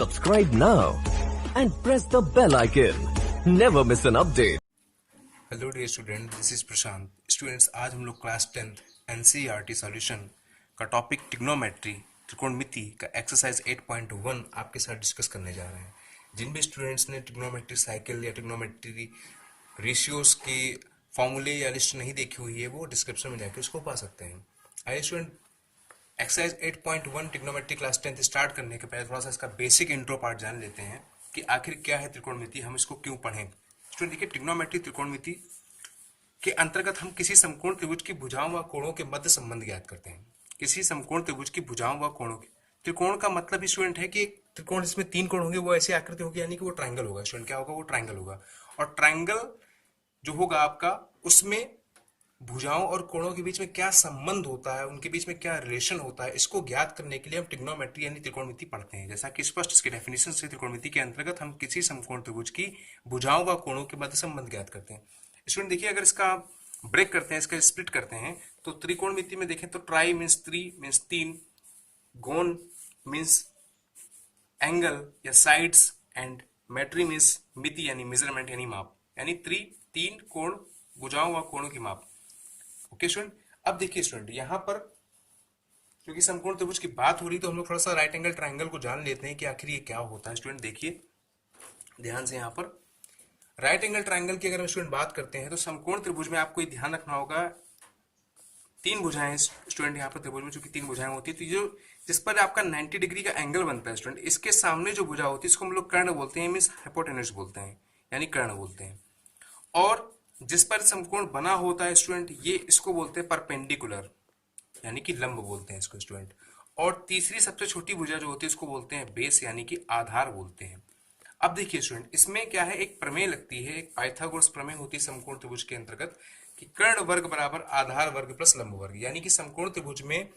Subscribe now and press the bell icon. Never miss an update. Hello dear student, this is Prashant. Students, आज हम लोग class 10th NCERT solution का topic trigonometry त्रिकोणमिति का exercise 8.1 आपके साथ डिस्कस करने जा रहे हैं। जिन भी स्टूडेंट्स ने ट्रिग्नोमेट्री साइकिल या ट्रिग्नोमेट्री रेशियोज के फॉर्मूले या लिस्ट नहीं देखी हुई है वो डिस्क्रिप्शन में जाकर उसको पा सकते हैं। आइए student, exercise 8.1 trigonometry class 10th start करने के पहले थोड़ा सा इसका बेसिक इंट्रो पार्ट जान लेते हैं कि आखिर क्या है त्रिकोणमिति, हम इसको क्यों पढ़ें। स्टूडेंट देखिए, त्रिकोणमिति त्रिकोणमिति के अंतर्गत हम किसी समकोण त्रिभुज की भुजाओं व कोणों के मध्य संबंध ज्ञात करते हैं। किसी समकोण त्रिभुज की भुजाओं व कोणों के, त्रिकोण का मतलब स्टूडेंट है कि एक त्रिकोण जिसमें तीन कोण होंगे वो ऐसी आकृति होगी, यानी कि वो ट्रायंगल होगा। स्टूडेंट क्या होगा? वो ट्रायंगल होगा। और ट्रायंगल जो होगा आपका, उसमें भुजाओं और कोणों के बीच में क्या संबंध होता है, उनके बीच में क्या रिलेशन होता है, इसको ज्ञात करने के लिए हम ट्रिग्नोमेट्री यानी त्रिकोणमिति पढ़ते हैं। जैसा कि स्पष्ट इसके डेफिनेशन से त्रिकोणमिति के अंतर्गत हम किसी समकोण त्रिभुज की भुजाओं व कोणों के मध्य संबंध ज्ञात करते हैं। स्टूडेंट देखिए, अगर इसका ब्रेक करते हैं, इसका स्प्लिट करते हैं, तो त्रिकोणमिति में देखें तो ट्राई मीन्स थ्री मीन्स तीन, गोन मीन्स एंगल या साइड्स, एंड मेट्री मीन्स मिति यानी मेजरमेंट यानी माप, यानी तीन कोण, भुजाओं व कोणों की माप। ओके स्टूडेंट, अब देखिए स्टूडेंट, यहाँ पर क्योंकि समकोण त्रिभुज की बात हो रही तो हम लोग थोड़ा सा राइट एंगल ट्रायंगल को जान लेते हैं कि आखिर ये क्या होता है। स्टूडेंट देखिए ध्यान से, यहाँ पर राइट एंगल ट्रायंगल की अगर हम स्टूडेंट बात करते हैं तो समकोण त्रिभुज में आपको ध्यान रखना होगा, तीन भुजाएं स्टूडेंट यहाँ पर त्रिभुज में चूंकि तीन भुजाएं होती है, तो जो जिस पर आपका 90 डिग्री का एंगल बनता है स्टूडेंट, इसके सामने जो भुजा होती है इसको हम लोग कर्ण बोलते हैं, मीन्स हाइपोटेनस बोलते हैं, यानी कर्ण बोलते हैं। और जिस पर समकोण बना होता है स्टूडेंट, ये इसको बोलते हैं परपेंडिकुलर, यानी कि लंब बोलते हैं इसको स्टूडेंट। और तीसरी सबसे छोटी भुजा जो होती है इसको बोलते हैं बेस, यानी कि आधार बोलते हैं। अब देखिए स्टूडेंट, इसमें क्या है, एक प्रमेय लगती है, एक पाइथागोरस प्रमेय होती है समकोण त्रिभुज के अंतर्गत कि कर्ण वर्ग बराबर आधार वर्ग प्लस लंब वर्ग, यानी कि समकोण त्रिभुज में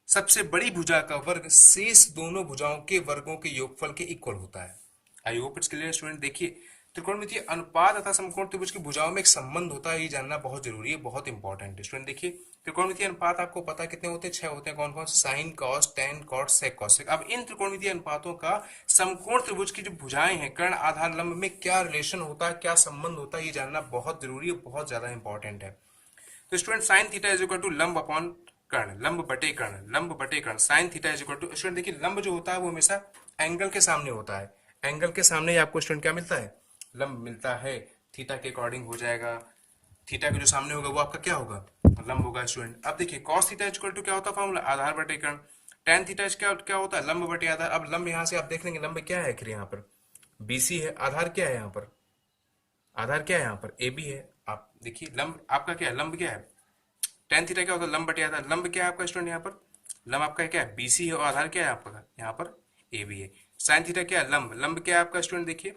सबसे बड़ी भुजा का वर्ग शेष दोनों भुजाओं के वर्गों के योगफल के इक्वल होता है। आई होप इट्स क्लियर स्टूडेंट। देखिए, त्रिकोणमितीय अनुपात तथा समकोण त्रिभुज की भुजाओं में एक संबंध होता है, ये जानना बहुत जरूरी है, बहुत इंपॉर्टेंट है। स्टूडेंट देखिए, त्रिकोणमितीय अनुपात आपको पता है कितने होते हैं? 6 होते हैं। कौन कौन से? Sign, cos, tan, cot, sec, cosec. अब इन त्रिकोणमितीय अनुपातों का समकोण त्रिभुज की जो भुजाएं हैं कर्ण आधार लंब में क्या रिलेशन होता है, क्या संबंध होता है, ये जानना बहुत जरूरी है, बहुत ज्यादा इंपॉर्टेंट है। तो student sine theta is equal to लंब अपॉन कर्ण, लंब बटे कर्ण, लंब बटे कर्ण, sine theta is equal to, student देखिए लंब जो होता है वो हमेशा एंगल के सामने होता है। एंगल के सामने आपको स्टूडेंट क्या मिलता है? लंब मिलता है। थीटा के अकॉर्डिंग हो जाएगा, थीटा के जो सामने होगा वो आपका क्या होगा? लंब होगा स्टूडेंट। अब देखिए कॉस थीटा इक्वल टू क्या होता है फॉर्मूला? आधार बटे कर्ण। टेन थीटा क्या होता है? लंब बटे आधार। अब लंब यहाँ से आप देख लेंगे, लंब क्या है आखिर यहाँ पर? बीसी है। आधार क्या है यहाँ पर? आधार क्या है यहाँ पर? ए बी है। आप देखिए लंब आपका क्या है? लंब क्या है? टेन थीटा क्या होता है? लंब बटे आधार। लंब क्या है आपका स्टूडेंट यहाँ पर? लंब आपका क्या है? बीसी है। और आधार क्या है आपका यहाँ पर? ए बी है। साइन थीटा क्या है? लंब। लंब क्या है आपका स्टूडेंट? देखिए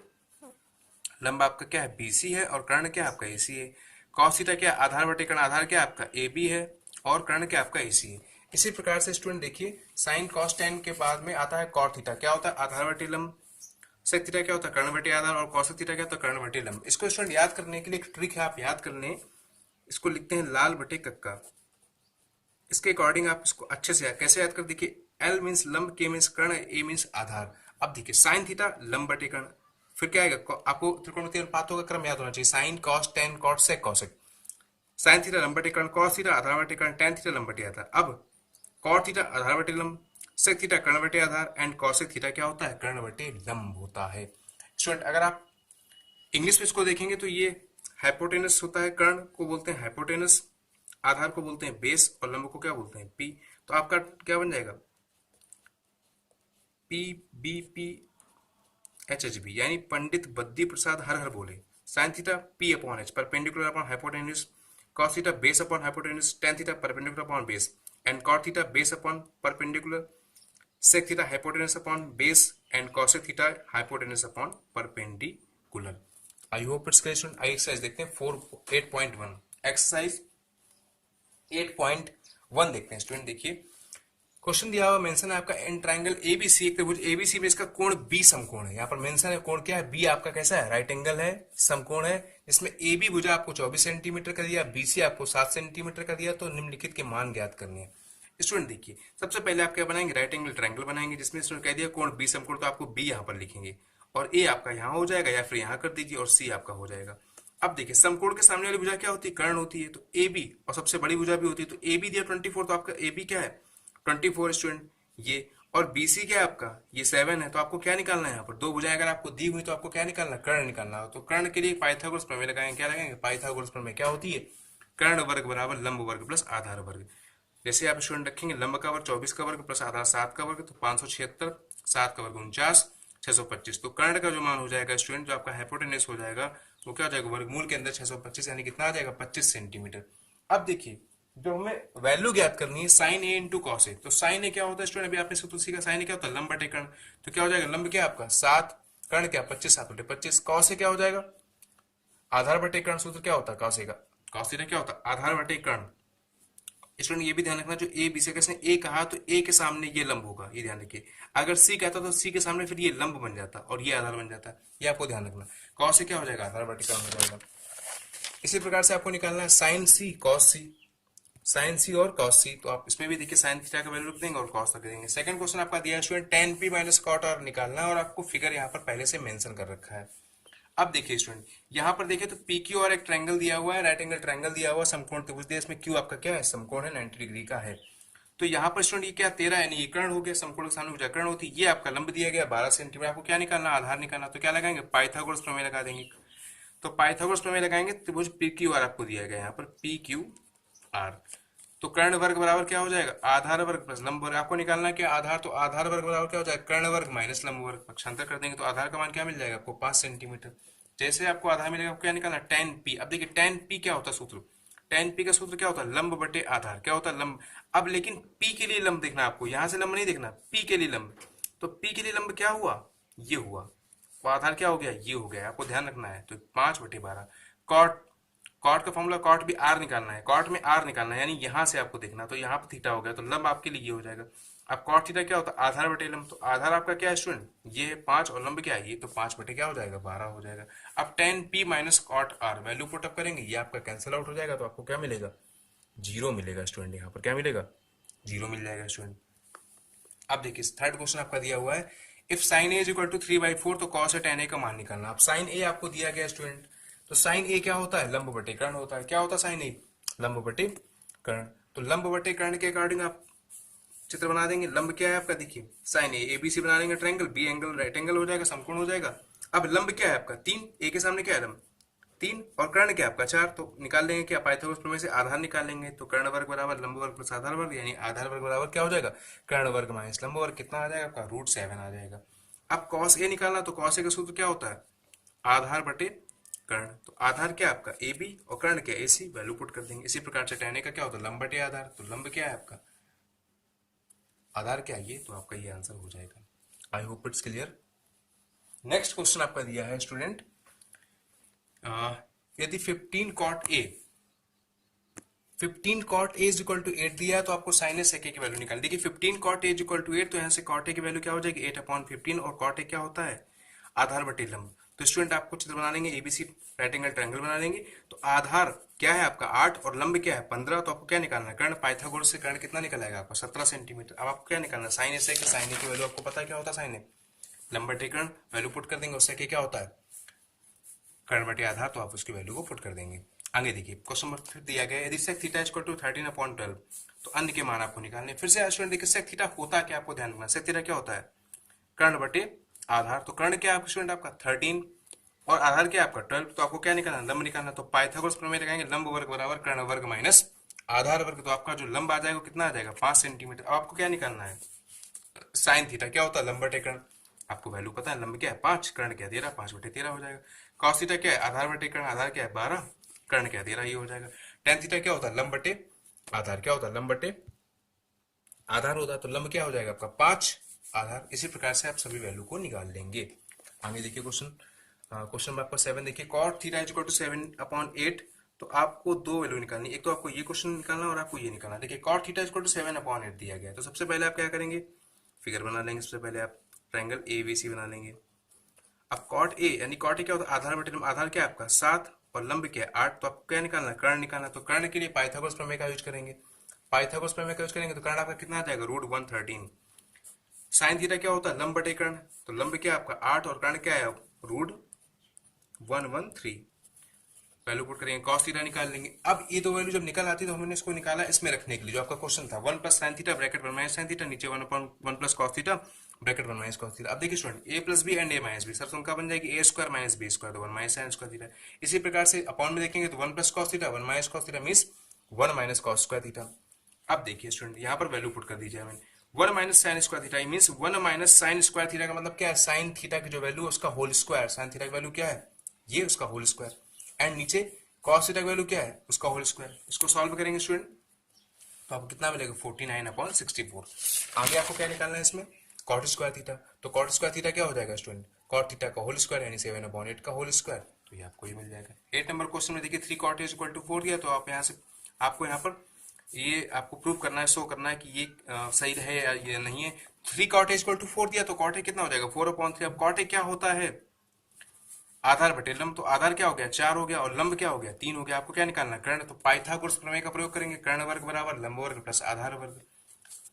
लंब आपका क्या है? बीसी है। और कर्ण क्या है आपका? एसी है। कॉस थीटा क्या है? आधार बटे कर्ण। आधार क्या है आपका? ए बी है। और कर्ण क्या आपका? एसी है। इसी प्रकार से स्टूडेंट देखिए, साइन कॉस टेन के बाद में आता है कॉट थीटा, क्या होता है? आधार बटे लंब। सेक थीटा क्या होता है? कर्ण बटे आधार। और कॉसेक थीटा क्या होता है? कर्ण बटे लंब। इसको स्टूडेंट याद करने के लिए एक ट्रिक है, आप याद कर लें। इसको लिखते हैं लाल बटे कक्का। इसके अकॉर्डिंग आप इसको अच्छे से कैसे याद कर, देखिए एल मीन्स लंब, के मीन्स कर्ण, ए मीन्स आधार। अब देखिए साइन थीटा लंब बटे कर्ण, फिर क्या आएगा? आपको त्रिकोणमितीय अनुपातों का क्रम याद होना चाहिए। Sine cos tan cot sec cosec. Sine theta लंब बटे कर्ण, कॉस थीटा आधार बटे कर्ण, टेन थीटा लंब बटे आधार। अब कॉट थीटा आधार बटे लंब, सेक थीटा कर्ण बटे आधार, एंड कॉसेक थीटा क्या होता है? कर्ण बटे लंब होता है। स्टूडेंट अगर आप इंग्लिश में इसको देखेंगे तो ये हाइपोटेनस होता है, कर्ण को बोलते हैं हाइपोटेनस, आधार को बोलते हैं बेस, और लंब को क्या बोलते हैं? पी। तो आपका क्या बन जाएगा? P B P H H B, यानी पंडित बद्दी प्रसाद हर हर बोले। Sine theta P upon H, perpendicular upon hypotenuse. Cos theta base upon hypotenuse. Tan theta perpendicular upon base. And cot theta base upon perpendicular. Sec theta hypotenuse upon base. And cosec theta hypotenuse upon perpendicular. I hope it's clear student. आई exercise देखते हैं 8.1। Exercise 8.1 देखते हैं student. देखिए question दिया हुआ mention है आपका एन ट्रायंगल एबीसी, एक त्रिभुज एबीसी में इसका कोण बी समकोण है। यहाँ पर मेंशन है कोण क्या है? बी आपका कैसा है? राइट एंगल है, समकोण है। इसमें ए बी भुजा आपको 24 सेंटीमीटर का दिया, बीसी आपको 7 सेंटीमीटर का दिया। तो निम्नलिखित के मान ज्ञात करने हैं। स्टूडेंट देखिए, सबसे पहले आप क्या बनाएंगे, राइट एंगल ट्रायंगल बनाएंगे, जिसमें स्टूडेंट कह दिया कोण बी समकोण, तो आपको बी यहाँ पर लिखेंगे और ए आपका यहाँ हो जाएगा या फिर यहाँ कर दीजिए और सी आपका हो जाएगा। अब देखिए समकोण के सामने वाली भुजा क्या होती है, कर्ण होती है, तो ए बी, और सबसे बड़ी भुजा भी होती है, तो ए बी दिया 24, तो आपका ए बी क्या है 24 स्टूडेंट ये, और बी सी क्या है आपका ये 7 है। तो आपको क्या निकालना है, यहाँ पर दो भुजाएं अगर आपको दी हुई तो आपको क्या निकालना, कर्ण निकालना हो। तो कर्ण के लिए पाइथागोरस प्रमेय लगाएंगे, क्या लगाएंगे, पाइथागोरस प्रमेय क्या होती है, कर्ण वर्ग बराबर लंब वर्ग प्लस आधार वर्ग। जैसे आप स्टूडेंट रखेंगे लंब का वर्ग 24 का वर्ग प्लस आधार 7 का वर्ग, तो 576, 7 का वर्ग 49, 625। तो कर्ण का जो मान हो जाएगा स्टूडेंट, जो आपका हाइपोटेनस हो जाएगा वो क्या हो जाएगा, वर्गमूल के अंदर 625 यानी कितना आ जाएगा 25 सेंटीमीटर। अब देखिए जो हमें वैल्यू ज्ञात करनी है sign A into cos A, तो साइन ए क्या होता है स्टूडेंट, अभी आपने सूत्र सीखा, साइन ए क्या होता है लंब बटे कर्ण। तो क्या हो जाएगा, लंब क्या आपका 7, कर्ण क्या 25, 7 बटे 25, कॉस ए क्या हो जाएगा आधार बटे कर्ण। सूत्र क्या होता है कॉस ए का, कॉस ए क्या होता है आधार बटे कर्ण। स्टूडेंट ये भी ध्यान रखना, जो ए बी से कैसे ए कहा तो ए के सामने ये लंब होगा, ये ध्यान रखिए। अगर सी कहता तो सी के सामने फिर ये लंब बन जाता और ये आधार बन जाता, ये आपको ध्यान रखना। कॉस से क्या हो जाएगा आधार बटे कर्ण हो जाएगा। इसी प्रकार से आपको निकालना है साइन सी कॉस सी, साइन सी और कॉस सी, तो आप इसमें भी देखिए साइन थीटा का वैल्यू रख देंगे और कॉस रख देंगे। सेकंड क्वेश्चन आपका दिया है student tan p minus cot R निकालना है और आपको फिगर यहाँ पर पहले से मेंशन कर रखा है। अब देखिए स्टूडेंट यहाँ पर देखिए तो पी क्यू और एक ट्रायंगल दिया हुआ है, राइट एंगल ट्रायंगल दिया हुआ है, समकोण त्रिभुज दिया, इसमें क्यू आपका क्या है समकोण है 90 डिग्री का है। तो यहाँ पर स्टूडेंट ये क्या 13 यानी ये कर्ण हो गया, समकोण के सामने भुजा कर्ण होती है, ये आपका लंब दिया गया 12 सेंटीमीटर, आपको क्या निकालना आधार निकालना, तो क्या लगाएंगे पाइथागोरस प्रमेय लगा देंगे। तो पाइथागोरस प्रमेय लगाएंगे, त्रिभुज पी क्यू आर आपको दिया गया यहाँ पर पी क्यू आर, तो कर्ण वर्ग बराबर क्या हो जाएगा आधार वर्ग प्लस लंब वर्ग। आपको निकालना है क्या आधार, तो आधार वर्ग बराबर क्या हो जाएगा कर्ण वर्ग माइनस लंब वर्ग, पक्षांतर कर देंगे तो आधार का मान क्या मिल जाएगा आपको 5 सेंटीमीटर। जैसे आपको आधार मिलेगा आपको क्या निकालना tan p। अब देखिए tan p क्या होता है सूत्र, tan p का सूत्र क्या होता है लंब बटे आधार, क्या होता है लंब। अब लेकिन p के लिए लंब देखना आपको, यहां से लंब नहीं देखना, p के लिए लंब। तो p के लिए लंब क्या हुआ ये हुआ, तो आधार क्या हो गया ये हो गया, आपको ध्यान रखना है। तो 5/12 कॉट, कॉट का फॉर्मूला कॉट भी आर निकालना है, कॉट में आर निकालना है, यानी यहां से आपको देखना, तो यहाँ पर थीटा हो गया, तो लंब आपके लिए ये हो जाएगा। अब कॉट थीटा क्या होता है आधार बटे लंब, तो आधार आपका क्या है स्टूडेंट ये है 5 और लंब क्या है ये, तो 5 बटे क्या हो जाएगा 12 हो जाएगा। अब tan p minus cot R value put up करेंगे, ये आपका कैंसिल आउट हो जाएगा, तो आपको क्या मिलेगा 0 मिलेगा स्टूडेंट, यहाँ पर क्या मिलेगा 0 मिल जाएगा स्टूडेंट। अब देखिए थर्ड क्वेश्चन आपका दिया हुआ है if sine A is equal to 3/4 तो कॉस tan a का मान निकालना। अब साइन ए आपको दिया गया स्टूडेंट, तो साइन ए क्या होता है लंब बटे कर्ण होता है, क्या होता है साइन ए लंब बटे कर्ण। तो लंब बटे कर्ण के अकॉर्डिंग आप चित्र बना देंगे। लंब क्या है आपका देखिए साइन ए बी सी बना लेंगे, triangle B angle right angle हो जाएगा, समकोण हो जाएगा। अब लंब क्या है आपका 3, ए के सामने क्या है लंब 3 और कर्ण क्या आपका 4, तो निकाल लेंगे क्या पाइथागोरस प्रमेय से आधार निकाल लेंगे। तो कर्ण वर्ग बराबर लंब वर्ग प्लस आधार वर्ग, यानी आधार वर्ग बराबर क्या हो जाएगा कर्ण वर्ग माइनस लंब वर्ग, कितना आ जाएगा आपका √7 आ जाएगा। अब कॉस ए निकालना, तो कॉस ए का सूत्र क्या होता है आधार बटे कर्ण, तो आधार क्या आपका ए बी और कर्ण क्या ए सी, वैल्यू पुट कर देंगे। इसी प्रकार से tan a का क्या होता है लंब बटे आधार, तो लंब क्या है आपका आधार क्या है ये, तो आपका ये आंसर हो जाएगा। आई hope it's clear. Next question आपका दिया है स्टूडेंट यदि 15 cot a, 15 cot a is equal to 8 दिया है, तो आपको साइन sec a की वैल्यू निकाल। देखिए 15 cot a is equal to 8, तो यहाँ से cot a की वैल्यू क्या हो जाएगी 8/15, और cot a क्या होता है आधार बटे लंब। तो स्टूडेंट आपको चित्र बना लेंगे एबीसी राइट एंगल ट्रायंगल बना लेंगे, तो आधार क्या है आपका 8 और लंब क्या है 15, तो आपको क्या निकालना है कर्ण, पाइथागोरस से कर्ण कितना निकल आएगा आपका 17 सेंटीमीटर। अब आपको क्या निकालना है साइन sec, साइन a की वैल्यू आपको पता है क्या होता है साइन a लंब बटे कर्ण, वैल्यू पुट कर देंगे, और sec a क्या होता है कर्ण बटे आधार, तो आप उसकी वैल्यू को पुट कर देंगे। आगे देखिए क्वेश्चन नंबर दिया गया है यदि sec थीटा इक्वल टू 13/12, तो अन्य के मान आपको निकालने। फिर से स्टूडेंट देखिए sec थीटा होता क्या आपको ध्यान रखना, sec थीटा क्या होता है कर्ण बटे आधार, तो कर्ण क्या है स्टूडेंट आपका 13 और आधार क्या है आपका 12, तो आपको क्या निकालना लंब निकालना। तो पाइथागोरस प्रमेय लगाएंगे लंब वर्ग बराबर कर्ण वर्ग माइनस आधार वर्ग, तो आपका जो लंब आ जाएगा कितना आ जाएगा 5 सेंटीमीटर। अब आपको क्या निकालना है साइन थीटा क्या होता है लंब बटे कर्ण, आपको वैल्यू पता है लंब क्या है 5, कर्ण क्या 13, 5/13 हो जाएगा। कॉस थीटा क्या है आधार बटे कर्ण, आधार क्या है 12, कर्ण क्या 13, ये हो जाएगा। tan थीटा क्या होता है लंब बटे आधार, क्या होता है लंब बटे आधार होता है, तो लंब क्या हो जाएगा आपका 5 आधार। इसी प्रकार से आप सभी वैल्यू को निकाल लेंगे। आगे देखिए क्वेश्चन नंबर आपका 7 देखिए cot theta is equal to 7/8, तो आपको दो वैल्यू निकालनी, एक तो आपको ये क्वेश्चन निकालना और आपको ये निकालना। देखिए cot theta is equal to 7/8 दिया गया है, तो सबसे पहले आप क्या करेंगे फिगर बना लेंगे। सबसे पहले आप ट्रायंगल ABC बना लेंगे। अब cot A यानी cot A क्या होता है आधार बटे लंब, आधार क्या है आपका 7 और लंब क्या है 8, तो आपको क्या निकालना है कर्ण निकालना। तो कर्ण के लिए पाइथागोरस प्रमेय का यूज करेंगे। पाइथागोरस प्रमेय का यूज करेंगे तो कर्ण आपका कितना आ जाएगा √113। साइन थीटा क्या होता है लंब बटे कर्ण, तो लंब क्या है आपका 8 और कर्ण क्या है √113। वैल्यू पुट करेंगे, कॉस थीटा निकाल लेंगे। अब ये दो वैल्यू जब निकल आती है तो हमने इसको निकाला इसमें रखने के लिए, जो आपका क्वेश्चन था 1 plus sine theta bracket 1 minus sine theta, नीचे 1 plus cos theta bracket 1 minus cos theta. अब देखिए student A plus B and A minus B, सब उनका बन जाएगी A square minus B square, तो 1 माइनस साइन स्क्वायर थीटा। इसी प्रकार से अपॉन में देखेंगे तो 1 plus cos theta 1 minus cos theta means 1 minus cos square theta. अब देखिए स्टूडेंट यहाँ पर वैल्यू पुट कर दीजिए हमें 1 minus sine square theta means 1 minus sine square theta का मतलब क्या है साइन थीटा की जो वैल्यू है उसका होल स्क्वायर, साइन थीटा की वैल्यू क्या है ये उसका होल स्क्वायर, एंड नीचे कॉस थीटा की वैल्यू क्या है उसका होल स्क्वायर। इसको सॉल्व करेंगे स्टूडेंट तो आपको कितना मिलेगा 49/64। आगे आपको क्या निकालना है इसमें कॉट स्क्वायर थीटा, तो कॉट स्क्वायर थीटा क्या हो जाएगा स्टूडेंट कॉट थीटा का होल स्क्वायर यानी 7/8 का होल स्क्वायर, तो ये आपको ये मिल जाएगा। 8 नंबर क्वेश्चन में देखिए 3 cot a = 4 दिया, तो आप यहाँ से आपको यहाँ पर ये आपको प्रूव करना है, शो करना है कि ये सही है या ये नहीं है। 3 cot a = 4 दिया तो cot a कितना हो जाएगा 4/3। अब cot a क्या होता है आधार बटे लंब, तो आधार क्या हो गया 4 हो गया और लंब क्या हो गया 3 हो गया। आपको क्या निकालना कर्ण, तो पाइथागोरस प्रमेय का प्रयोग करेंगे, कर्ण वर्ग बराबर लंब वर्ग प्लस आधार वर्ग।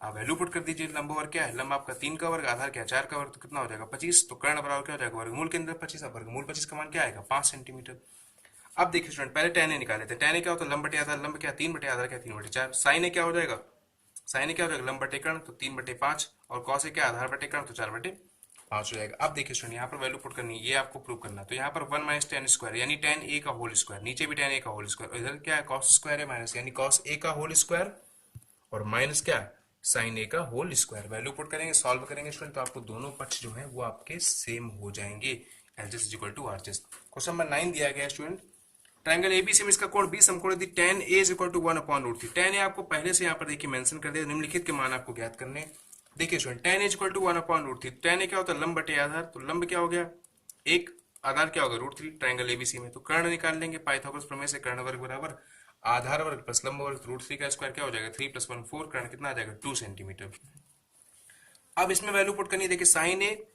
आप वैल्यू पुट कर दीजिए, लंब वर्ग क्या है लंब आपका 3 का वर्ग, आधार क्या 4 का वर्ग, तो कितना हो जाएगा 25, तो कर्ण बराबर क्या हो जाएगा वर्गमूल के अंदर 25, अब वर्गमूल 25 का मान क्या आएगा 5 सेंटीमीटर। अब देखिए स्टूडेंट पहले tan a निकाले थे, tan a क्या होता है लंब बटे आधार, लंब क्या 3 बटे आधार क्या 3/4, साइन a क्या हो जाएगा साइन a क्या हो जाएगा लंब बटे कर्ण तो 3/5 और cos a क्या आधार बटे कर्ण तो 4/5 हो जाएगा। अब देखिए स्टूडेंट यहाँ पर वैल्यू पुट करनी है, ये आपको प्रूव करना है, तो यहाँ पर 1 माइनस tan स्क्वायर यानी tan a का होल स्क्वायर, नीचे भी tan a का होल स्क्वायर, इधर क्या है cos स्क्वायर है माइनस यानी cos a का होल स्क्वायर और माइनस क्या साइन a का होल स्क्वायर। वैल्यू पुट करेंगे सॉल्व करेंगे स्टूडेंट तो आपको दोनों पक्ष जो है वो आपके सेम हो जाएंगे। LHS = RHS। क्वेश्चन नंबर 9 दिया गया है स्टूडेंट, ट्रायंगल एबीसी में इसका कोण बी समकोण यदि tan a = 1/√3। tan a आपको पहले से यहाँ पर देखिए मेंशन कर दिया, निम्नलिखित के मान आपको ज्ञात करने हैं। देखिए student tan a = 1/√3, tan a क्या होता है लंब बटे आधार, तो लंब क्या हो गया एक आधार क्या होगा √3 ट्रायंगल एबीसी में, तो कर्ण निकाल लेंगे पाइथागोरस प्रमेय से, कर्ण वर्ग बराबर आधार वर्ग प्लस लंब वर्ग, √3 का स्क्वायर क्या हो जाएगा 3 + 1 4, कर्ण कितना आ जाएगा 2 सेंटीमीटर। अब इसमें वैल्यू पुट करनी है, देखिए sine A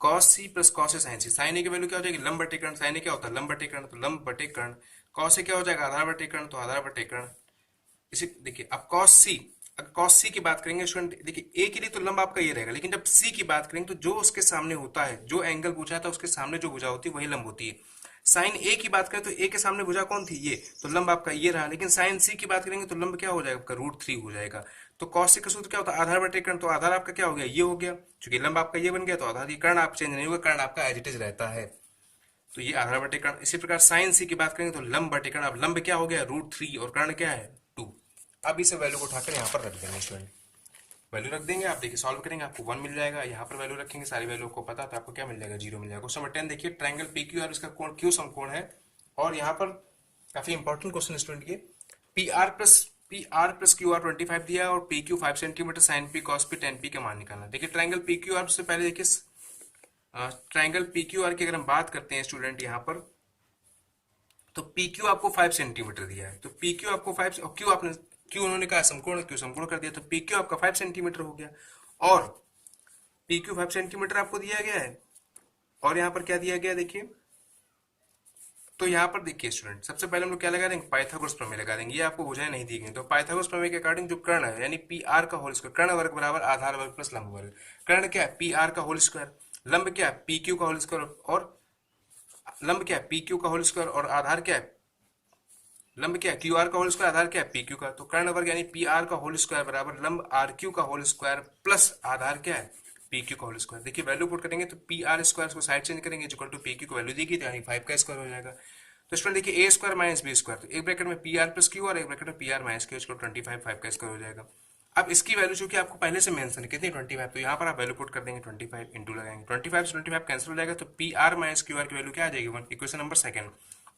cos c plus cos a sin c, sine A की वैल्यू क्या हो जाएगी लंब बटे कर्ण, साइन ए क्या होता है लंब बटे कर्ण तो लंब बटे कर्ण, cos a क्या हो जाएगा आधार बटे कर्ण तो आधार बटे कर्ण। इसी देखिए अब cos c, अगर cos c की बात करेंगे स्टूडेंट देखिए a के लिए तो लंब आपका ये रहेगा, लेकिन जब c की बात करेंगे तो जो उसके सामने होता है जो एंगल पूछा था उसके सामने जो भुजा होती है वही लंब होती है। साइन a की बात करें तो a के सामने भुजा कौन थी ये, तो लंब आपका ये रहा, लेकिन साइन c की बात करेंगे तो लंब क्या हो जाएगा आपका √3 हो जाएगा। तो cos c का सूत्र क्या होता है आधार बटे कर्ण, तो आधार आपका क्या हो गया ये हो गया, क्योंकि लंब आपका ये बन गया तो आधार, ये कर्ण आप चेंज नहीं हुआ, कर्ण आपका एज इट इज रहता है, तो ये आधार बटे कर्ण। इसी प्रकार साइन c की बात करेंगे तो लंब बटे कर्ण, अब लंब क्या हो गया √3 और कर्ण क्या है 2। अब इसे वैल्यू को उठाकर यहाँ पर रख देंगे स्टूडेंट, वैल्यू रख देंगे, आप देखिए सॉल्व करेंगे आपको 1 मिल जाएगा, यहाँ पर वैल्यू रखेंगे सारी वैल्यू को पता तो आपको क्या मिल जाएगा 0 मिल जाएगा। क्वेश्चन नंबर 10 देखिए, ट्रायंगल PQR इसका कोण Q समकोण है और यहाँ पर काफी इंपॉर्टेंट क्वेश्चन स्टूडेंट ये, PR प्लस QR 25 दिया है और PQ 5 centimetre, sine P cos P tan P के मान निकालना। देखिए ट्रायंगल PQR से पहले देखिए ट्रायंगल PQR की अगर हम बात करते हैं स्टूडेंट यहाँ पर, तो PQ आपको 5 सेंटीमीटर दिया है, तो PQ आपको 5 और Q उन्होंने कहा समकोण, Q समकोण कर दिया, तो PQ आपका 5 सेंटीमीटर हो गया और PQ 5 सेंटीमीटर आपको दिया गया है और यहाँ पर क्या दिया गया देखिए, तो यहाँ पर देखिए स्टूडेंट सबसे पहले हम लोग क्या लगा देंगे पाइथागोरस प्रमेय लगा देंगे, ये आपको भुजाएं नहीं दी गई, तो पाइथागोरस प्रमेय के अकॉर्डिंग जो कर्ण है यानी PR का होल स्क्वायर, कर्ण वर्ग बराबर आधार वर्ग प्लस लंब वर्ग, कर्ण क्या है PR का होल स्क्वायर, लंब क्या है PQ का होल स्क्वायर और लंब क्या है PQ का होल स्क्वायर और आधार क्या है लंब क्या है QR का होल स्क्वायर, आधार क्या है PQ का, तो कर्ण वर्ग यानी PR का होल स्क्वायर बराबर लंब RQ का होल स्क्वायर प्लस आधार क्या है PQ का होल स्क्वायर। देखिए वैल्यू पुट करेंगे तो PR स्क्वायर को साइड चेंज करेंगे इक्वल टू PQ को वैल्यू दी गई यानी 5 का स्क्वायर हो जाएगा। तो स्टूडेंट देखिए a square minus b square, तो एक ब्रैकेट में PR प्लस Q और एक ब्रैकेट में PR माइनस Q इक्वल 25, 5 का स्क्वायर हो जाएगा। अब इसकी वैल्यू चूंकि आपको पहले से मेंशन है कितनी 25, तो यहाँ पर आप वैल्यू पुट कर देंगे 25 इंटू लगाएंगे, 25 से 25 कैंसिल हो जाएगा, तो PR माइनस QR की वैल्यू क्या आ जाएगी 1, इक्वेशन नंबर सेकंड,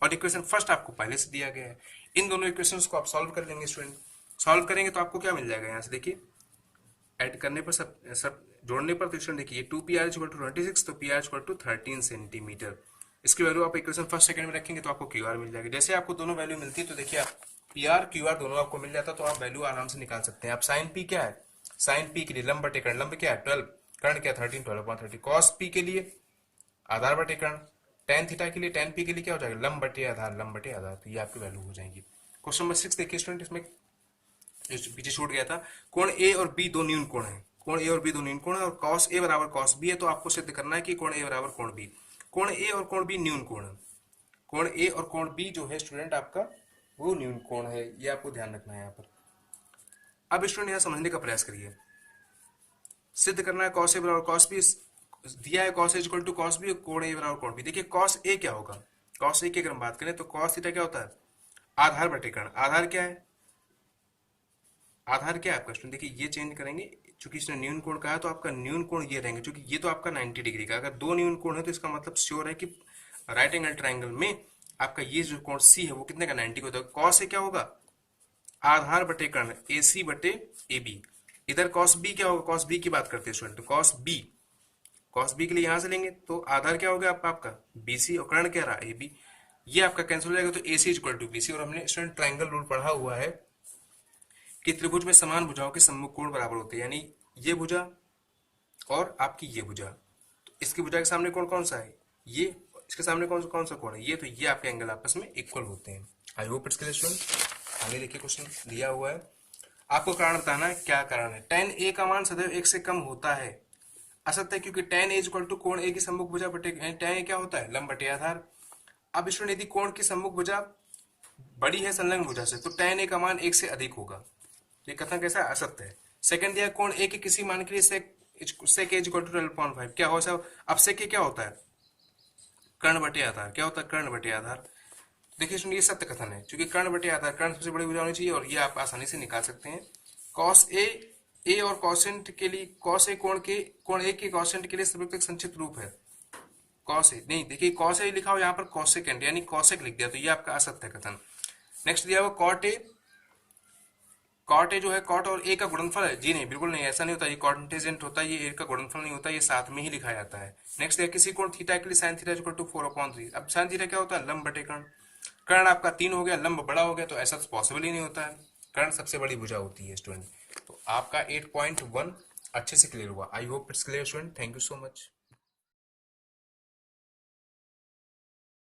और इक्वेशन फर्स्ट आपको पहले से दिया गया है। इन दोनों इक्वेशंस को आप सॉल्व कर लेंगे स्टूडेंट, सॉल्व करेंगे तो आपको क्या मिल जाएगा यहाँ से देखिए ऐड करने पर सब जोड़ने पर, तो स्टूडेंट देखिए 2PR = 26 तो PR = 13 सेंटीमीटर, इसकी वैल्यू आप इक्वेशन फर्स्ट सेकंड में रखेंगे तो आपको QR मिल जाएगी। जैसे आपको दोनों वैल्यू मिलती है तो देखिए आप PR QR दोनों आपको मिल जाता तो आप वैल्यू आराम से निकाल सकते हैं। आप साइन P क्या है, साइन P के लिए लंब बटे कर्ण, लंब क्या है 12, कर्ण क्या 13 12/30, cos P के लिए आधार बटे कर्ण, tan थीटा के लिए tan P के लिए क्या हो जाएगा लंब बटे आधार, लंब बटे आधार, तो ये आपकी वैल्यू हो जाएगी। क्वेश्चन नंबर 6 देखिए स्टूडेंट, इसमें पीछे छूट गया था। कोण ए और बी दो न्यून कोण है, कोण ए और बी दो न्यून कोण है, और कॉस ए बराबर कॉस बी है, तो आपको सिद्ध करना है कि कोण ए बराबर कोण बी। कोण ए और कोण बी न्यून कोण है, कोण ए और कोण बी जो है स्टूडेंट आपका वो न्यून कोण है, ये आपको ध्यान रखना है यहाँ पर। अब स्टूडेंट यहाँ समझने का प्रयास करिए, सिद्ध करना है कॉस ए बराबर कॉस बी, दिया है cos A equal to cos B, कोण ए बराबर कोण बी। देखिए कॉस ए क्या होगा, कॉस ए की अगर हम बात करें तो कॉस थीटा क्या होता है, आधार बटे कर्ण। आधार क्या है, आधार क्या है आपका स्टूडेंट, देखिए ये चेंज करेंगे, चूंकि इसने न्यून कोण कहा है तो आपका न्यून कोण ये रहेंगे, क्योंकि ये तो आपका 90 डिग्री का, अगर दो न्यून कोण है तो इसका मतलब श्योर है कि राइट एंगल ट्राइंगल में आपका ये जो कोण सी है वो कितने का 90 का होता है। कॉस ए क्या होगा, आधार बटे कर्ण, ए सी बटे ए बी। इधर कॉस बी क्या होगा, कॉस बी की बात करते हैं स्टूडेंट, तो कॉस बी, कॉस बी के लिए यहां से लेंगे तो आधार क्या हो गया आपका बी सी, और कर्ण क्या रहा ए बी, ये आपका कैंसिल हो जाएगा, तो ए सी इक्वल टू बी सी। और हमने स्टूडेंट ट्राइंगल रूल पढ़ा हुआ है कि त्रिभुज में समान भुजाओं के सम्मुख कोण बराबर होते हैं, यानी ये भुजा और आपकी ये भुजा, तो इसकी भुजा के सामने कोण कौन सा है, ये, इसके सामने कौन सा कोण है ये, तो ये आपके एंगल आपस में इक्वल होते हैं। आई होप इट्स क्लियर स्टूडेंट। आगे देखिए क्वेश्चन दिया हुआ है, आपको कारण बताना है, क्या कारण है। tan a का मान सदैव 1 से कम होता है, असत्य है, क्योंकि tan a इक्वल टू कोण a की सम्मुख भुजा बटे tan a क्या होता है, लंब बटे आधार। अब स्टूडेंट यदि कोण की सम्मुख भुजा बड़ी है संलग्न भुजा से, तो tan a का मान 1 से अधिक होगा, ये कथन कैसा है, असत्य है। सेकंड दिया कोण a के किसी मान के लिए sec a इक्वल टू 12.5, क्या हो सब, अब sec a क्या होता है, कर्ण बटे आधार, क्या होता है, कर्ण बटे आधार। देखिए सुनिए, ये सत्य कथन है, क्योंकि कर्ण बटे आधार, कर्ण सबसे बड़ी भुजा होनी चाहिए, और ये आप आसानी से निकाल सकते हैं। कॉस ए और कॉसेंट के लिए, कॉस ए कोण ए के कॉसेंट के लिए संयुक्त संक्षिप्त रूप है कॉस ए, नहीं देखिए कॉस ए लिखा हो यहाँ पर कॉसेकेंट यानी कॉसेक लिख दिया, तो ये आपका असत्य कथन। नेक्स्ट दिया हुआ कॉट ए जो है कॉट और ए का गुणनफल है, जी नहीं, बिल्कुल नहीं, ऐसा नहीं होता, ये कॉन्टेजेंट होता है, ये ए का गुणनफल नहीं होता, ये साथ में ही लिखा जाता है। नेक्स्ट है किसी कोण थीटा के लिए साइन थीटा इक्वल टू 4/3। अब साइन थीटा क्या होता है, लंब बटे कर्ण, कर्ण आपका 3 हो गया, लंब बड़ा हो गया, तो ऐसा पॉसिबल ही नहीं होता है, कर्ण सबसे बड़ी भुजा होती है स्टूडेंट। तो आपका 8.1 अच्छे से क्लियर हुआ। आई hope it's clear student, thank you so much.